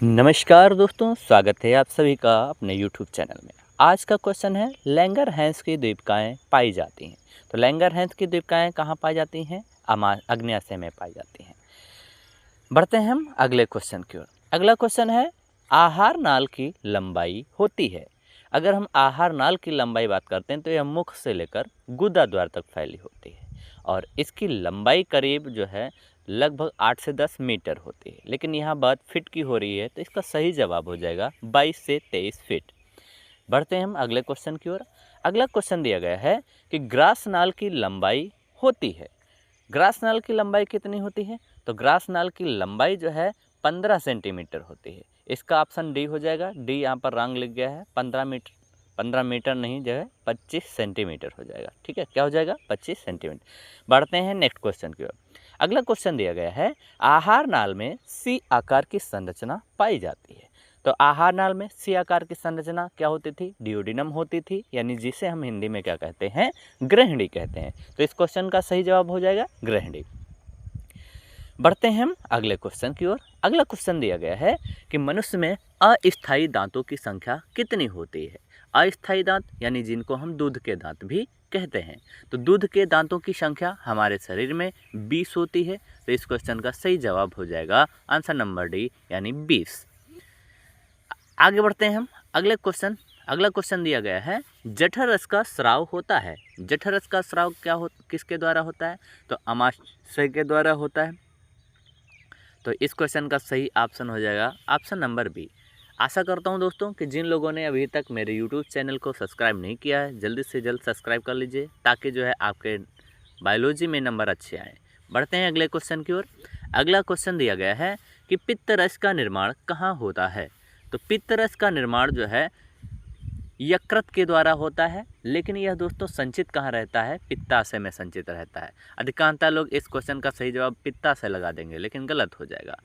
नमस्कार दोस्तों, स्वागत है आप सभी का अपने YouTube चैनल में। आज का क्वेश्चन है लैंगरहैंस की द्वीपकाएँ पाई जाती हैं। तो लैंगरहैंस की द्वीपकाएँ कहाँ पाई जाती हैं? आग्नेयाशय में पाई जाती हैं। बढ़ते हैं हम अगले क्वेश्चन की ओर। अगला क्वेश्चन है आहार नाल की लंबाई होती है। अगर हम आहार नाल की लंबाई बात करते हैं तो यह मुख से लेकर गुदा द्वार तक फैली होती है और इसकी लंबाई करीब जो है लगभग 8 से 10 मीटर होती है। लेकिन यहाँ बात फिट की हो रही है तो इसका सही जवाब हो जाएगा 22 से 23 फीट। बढ़ते हैं हम अगले क्वेश्चन की ओर। अगला क्वेश्चन दिया गया है कि ग्रास नाल की लंबाई होती है। ग्रास नाल की लंबाई कितनी होती है? तो ग्रास नाल की लंबाई जो है 15 सेंटीमीटर होती है। इसका ऑप्शन डी हो जाएगा। डी यहाँ पर रंग लिख गया है 15 मीटर। 15 मीटर नहीं, जो है 25 सेंटीमीटर हो जाएगा। ठीक है, क्या हो जाएगा? 25 सेंटीमीटर। बढ़ते हैं नेक्स्ट क्वेश्चन की ओर। अगला क्वेश्चन दिया गया है आहार नाल में सी आकार की संरचना पाई जाती है। तो आहार नाल में सी आकार की संरचना क्या होती थी? डियोडिनम होती थी, यानी जिसे हम हिंदी में क्या कहते हैं? ग्रहणी कहते हैं। तो इस क्वेश्चन का सही जवाब हो जाएगा ग्रहणी। बढ़ते हैं हम अगले क्वेश्चन की ओर। अगला क्वेश्चन दिया गया है कि मनुष्य में अस्थायी दांतों की संख्या कितनी होती है? अस्थायी दांत यानी जिनको हम दूध के दांत भी कहते हैं। तो दूध के दांतों की संख्या हमारे शरीर में 20 होती है। तो इस क्वेश्चन का सही जवाब हो जाएगा आंसर नंबर डी, यानी 20। आगे बढ़ते हैं हम अगला क्वेश्चन दिया गया है जठर रस का स्राव होता है। जठर रस का स्राव किसके द्वारा होता है? तो अमाशय के द्वारा होता है। तो इस क्वेश्चन का सही ऑप्शन हो जाएगा ऑप्शन नंबर बी। आशा करता हूं दोस्तों कि जिन लोगों ने अभी तक मेरे यूट्यूब चैनल को सब्सक्राइब नहीं किया है, जल्दी से जल्द सब्सक्राइब कर लीजिए ताकि जो है आपके बायोलॉजी में नंबर अच्छे आए। बढ़ते हैं अगले क्वेश्चन की ओर। अगला क्वेश्चन दिया गया है कि पित्त रस का निर्माण कहाँ होता है? तो पित्त रस का निर्माण जो है यकृत के द्वारा होता है, लेकिन यह दोस्तों संचित कहाँ रहता है? पित्ताशय में संचित रहता है। अधिकांशतः लोग इस क्वेश्चन का सही जवाब पित्ताशय लगा देंगे, लेकिन गलत हो जाएगा।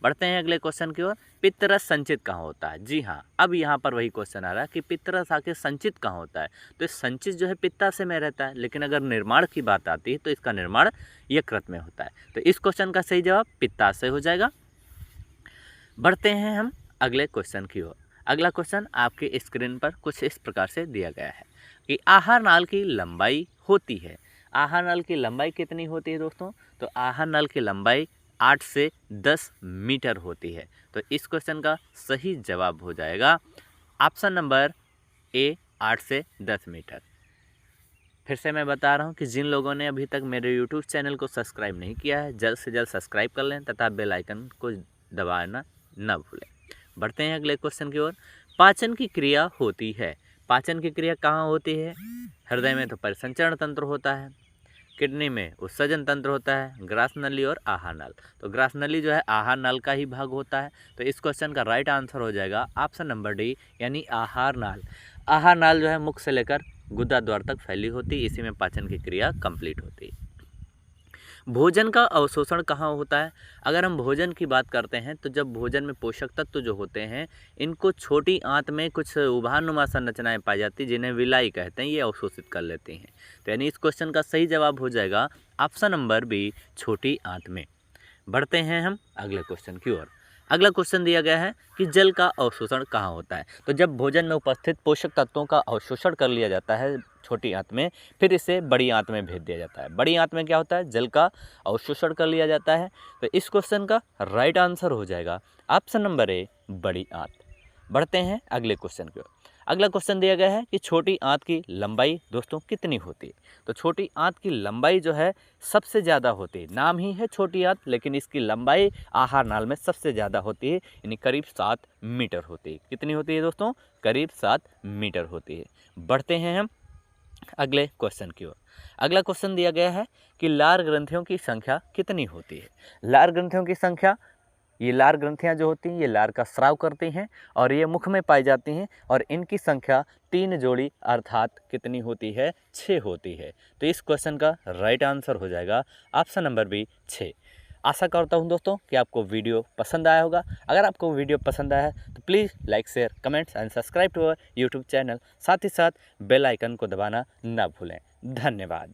बढ़ते हैं अगले क्वेश्चन की ओर। पित्तरस संचित कहाँ होता है? जी हाँ, अब यहाँ पर वही क्वेश्चन आ रहा है कि पित्तरस आके संचित कहाँ होता है? तो इस संचित जो है पित्ताशय में रहता है, लेकिन अगर निर्माण की बात आती है तो इसका निर्माण यकृत में होता है। तो इस क्वेश्चन का सही जवाब पित्ताशय हो जाएगा। बढ़ते हैं हम अगले क्वेश्चन की ओर। अगला क्वेश्चन आपके स्क्रीन पर कुछ इस प्रकार से दिया गया है कि आहार नाल की लंबाई होती है। आहार नाल की लंबाई कितनी होती है दोस्तों? तो आहार नाल की लंबाई 8 से 10 मीटर होती है। तो इस क्वेश्चन का सही जवाब हो जाएगा ऑप्शन नंबर ए, 8 से 10 मीटर। फिर से मैं बता रहा हूँ कि जिन लोगों ने अभी तक मेरे यूट्यूब चैनल को सब्सक्राइब नहीं किया है, जल्द से जल्द सब्सक्राइब कर लें तथा बेल आइकन को दबाना न भूलें। बढ़ते हैं अगले क्वेश्चन की ओर। पाचन की क्रिया होती है। पाचन की क्रिया कहाँ होती है? हृदय में तो परिसंचरण तंत्र होता है, किडनी में उत्सर्जन तंत्र होता है, ग्रास नली और आहार नाल। तो ग्रास नली जो है आहार नाल का ही भाग होता है। तो इस क्वेश्चन का राइट आंसर हो जाएगा ऑप्शन नंबर डी, यानी आहार नाल। आहार नाल जो है मुख से लेकर गुदा द्वार तक फैली होती है, इसी में पाचन की क्रिया कंप्लीट होती है। भोजन का अवशोषण कहाँ होता है? अगर हम भोजन की बात करते हैं तो जब भोजन में पोषक तत्व जो होते हैं इनको छोटी आंत में कुछ उभारनुमा संरचनाएं पाई जाती हैं जिन्हें विलाई कहते हैं, ये अवशोषित कर लेती हैं। तो यानी इस क्वेश्चन का सही जवाब हो जाएगा ऑप्शन नंबर बी, छोटी आंत में। बढ़ते हैं हम अगले क्वेश्चन की ओर। अगला क्वेश्चन दिया गया है कि जल का अवशोषण कहाँ होता है? तो जब भोजन में उपस्थित पोषक तत्वों का अवशोषण कर लिया जाता है छोटी आंत में, फिर इसे बड़ी आंत में भेज दिया जाता है। बड़ी आंत में क्या होता है? जल का अवशोषण कर लिया जाता है। तो इस क्वेश्चन का राइट आंसर हो जाएगा ऑप्शन नंबर ए, बड़ी आंत। बढ़ते हैं अगले क्वेश्चन की ओर। अगला क्वेश्चन दिया गया है कि छोटी आंत की लंबाई दोस्तों कितनी होती है? तो छोटी आंत की लंबाई जो है सबसे ज़्यादा होती है। नाम ही है छोटी आंत, लेकिन इसकी लंबाई आहार नाल में सबसे ज़्यादा होती है, यानी करीब 7 मीटर होती है। कितनी होती है दोस्तों? करीब 7 मीटर होती है। बढ़ते हैं हम अगले क्वेश्चन की ओर। अगला क्वेश्चन दिया गया है कि लार ग्रंथियों की संख्या कितनी होती है? लार ग्रंथियों की संख्या, ये लार ग्रंथियां जो होती हैं ये लार का स्राव करती हैं और ये मुख में पाई जाती हैं और इनकी संख्या 3 जोड़ी अर्थात कितनी होती है? 6 होती है। तो इस क्वेश्चन का राइट आंसर हो जाएगा ऑप्शन नंबर बी, 6। आशा करता हूं दोस्तों कि आपको वीडियो पसंद आया होगा। अगर आपको वीडियो पसंद आया है तो please like, share, comments and subscribe to our YouTube channel. साथ ही साथ बेल आइकन को दबाना ना भूलें। धन्यवाद।